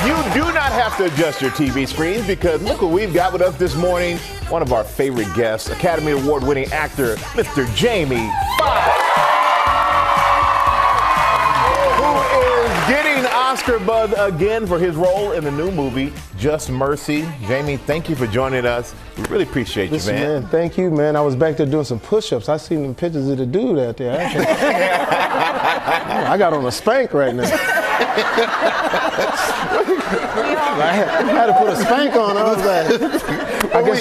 You do not have to adjust your TV screens because look what we've got with us this morning. One of our favorite guests, Academy Award-winning actor, Mr. Jamie Foxx, who is getting Oscar buzz again for his role in the new movie, Just Mercy. Jamie, thank you for joining us. We really appreciate you, man. Thank you, man. I was back there doing some push-ups. I seen them pictures of the dude out there. I got on a spank right now. I had to put a spank on. I was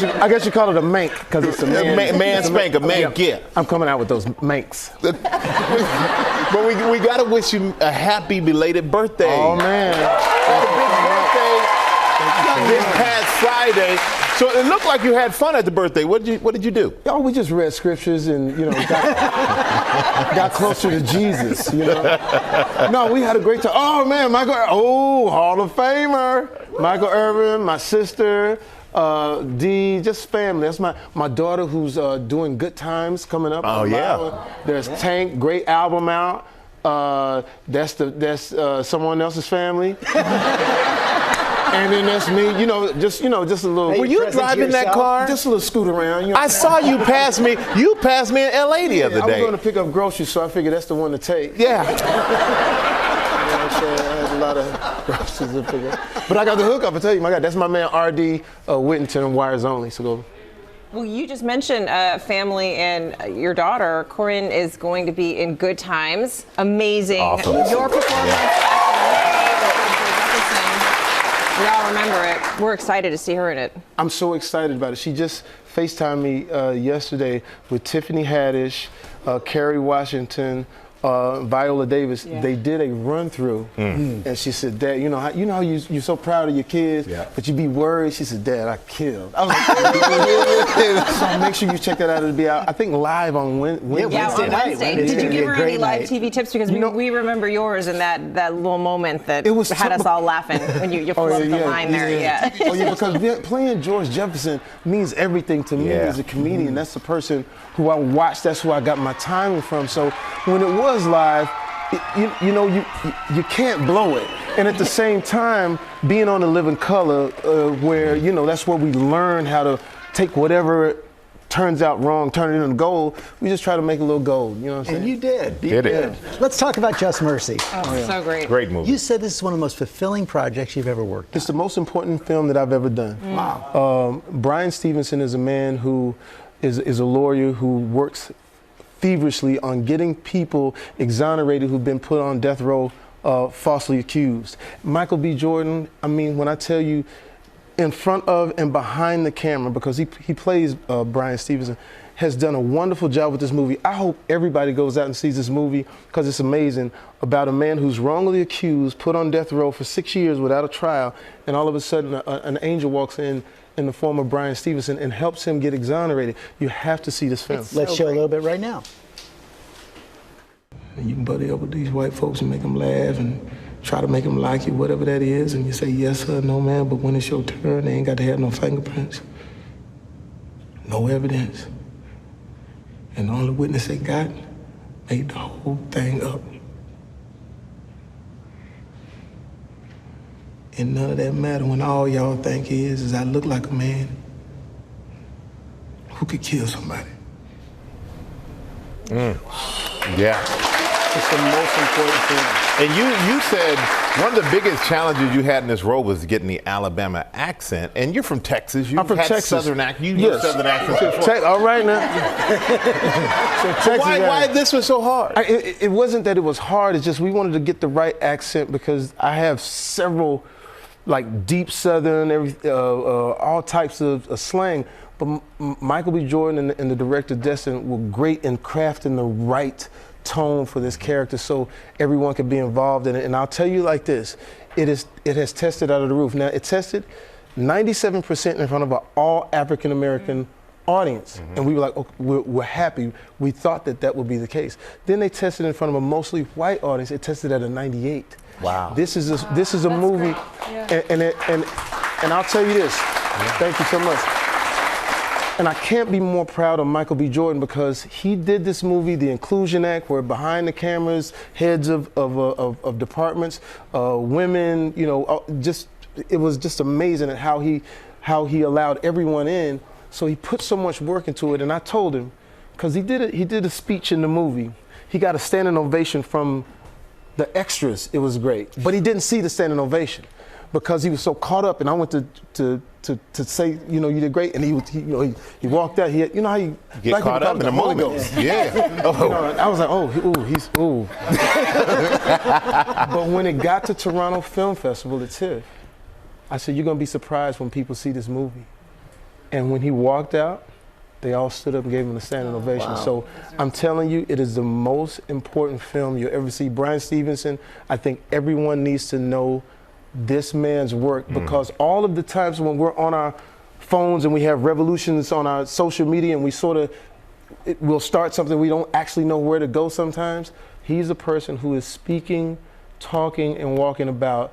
like, I guess you call it a mank because it's a man spank, a mank, yeah. I'm coming out with those manks. But we got to wish you a happy belated birthday. Oh, man. Big birthday this past Friday. So it looked like you had fun at the birthday. What did you do? Oh, we just read scriptures and, got closer to Jesus, No, we had a great time. Oh, man, Hall of Famer. Michael Irvin, my sister, Dee, just family. That's my daughter who's doing Good Times coming up. Oh, yeah. There's Tank, great album out. That's someone else's family. And then that's me, just a little. Were you driving that car? Just a little scoot around. I saw you pass me. You passed me in L.A. the other day. I was going to pick up groceries, so I figured that's the one to take. Yeah. I had a lot of groceries to pick up. But I got the hookup, I tell you, my God, that's my man R.D. Whittington, Wires Only. So go. Well, you just mentioned family and your daughter, Corrine, is going to be in Good Times. Amazing. Awesome. Your performance. Yeah. We all remember it. We're excited to see her in it. I'm so excited about it. She just FaceTimed me yesterday with Tiffany Haddish, Kerry Washington, Viola Davis. Yeah. They did a run through, and she said, "Dad, you know how you're so proud of your kids, but you be worried." She said, "Dad, I killed." I was like, so make sure you check that out. It'll be out, I think, live on Wednesday. Yeah, on Wednesday. Did you give her any live TV tips? Because we remember yours and that little moment that had us all laughing when you flipped the line there. Yeah. Oh yeah, because playing George Jefferson means everything to me as a comedian. That's the person who I watched. That's who I got my timing from. So when it was live, you can't blow it. And at the same time, being on The Living Color, where that's where we learn how to take whatever turns out wrong, turn it into gold. We just try to make a little gold. You know what I'm saying? And you did. You did. Let's talk about Just Mercy. Oh, so great. Great movie. You said this is one of the most fulfilling projects you've ever worked on. It's the most important film that I've ever done. Wow. Brian Stevenson is a man who is a lawyer who works feverishly on getting people exonerated who've been put on death row falsely accused. Michael B. Jordan, I mean, when I tell you, in front of and behind the camera, because he plays Brian Stevenson, has done a wonderful job with this movie. I hope everybody goes out and sees this movie because it's amazing, about a man who's wrongly accused, put on death row for 6 years without a trial, and all of a sudden an angel walks in the form of Brian Stevenson and helps him get exonerated. You have to see this film. Let's show a little bit right now. You can buddy up with these white folks and make them laugh and try to make them like you, whatever that is, and you say yes sir, no ma'am, but when it's your turn, they ain't got to have no fingerprints, no evidence. And the only witness they got made the whole thing up. And none of that matter when all y'all think is I look like a man who could kill somebody. Yeah. It's the most important thing. And you said one of the biggest challenges you had in this role was getting the Alabama accent. And you're from Texas. I'm from Texas. Southern accent. You know Southern accent. All right now. So why this was so hard? It wasn't that it was hard. It's just we wanted to get the right accent because I have several, like deep Southern, all types of slang. But Michael B. Jordan and the director Destin were great in crafting the right tone for this character so everyone could be involved in it. And I'll tell you like this, it has tested out of the roof. Now, it tested 97% in front of an all African-American audience. And we were like, okay, we're happy. We thought that would be the case. Then they tested in front of a mostly white audience. It tested at a 98. Wow. This is a movie, and I'll tell you this. Thank you so much. And I can't be more proud of Michael B. Jordan because he did this movie, The Inclusion Act, where behind the cameras, heads of departments, women, just it was just amazing at how he allowed everyone in. So he put so much work into it, and I told him, because he did a speech in the movie. He got a standing ovation from the extras. It was great, but he didn't see the standing ovation because he was so caught up. And I went to say, you know, you did great, and he walked out. You know how you get caught up in the moment. Yeah. Oh. You know, I was like, he's. But when it got to Toronto Film Festival at TIFF, I said, you're gonna be surprised when people see this movie. And when he walked out, they all stood up and gave him a standing ovation. Wow. So I'm telling you, it is the most important film you'll ever see. Bryan Stevenson, I think everyone needs to know this man's work, because all of the times when we're on our phones and we have revolutions on our social media and we'll start something, we don't actually know where to go sometimes. He's a person who is speaking, talking, and walking about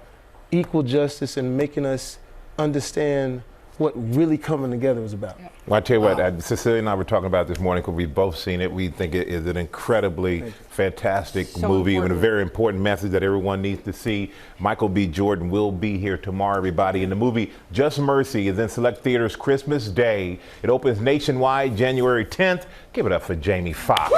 equal justice and making us understand what really coming together is about. Yeah. Well, I tell you what, Cecilia and I were talking about this morning because we've both seen it. We think it is an incredibly fantastic movie and a very important message that everyone needs to see. Michael B. Jordan will be here tomorrow, everybody. And the movie Just Mercy is in select theaters Christmas Day. It opens nationwide January 10th. Give it up for Jamie Foxx.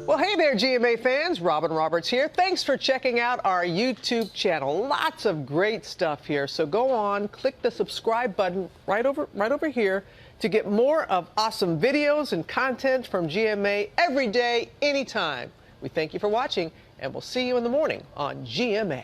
Well, hey there, GMA fans. Robin Roberts here. Thanks for checking out our YouTube channel. Lots of great stuff here. So go on, click the subscribe button right over here to get more of awesome videos and content from GMA every day, anytime. We thank you for watching, and we'll see you in the morning on GMA.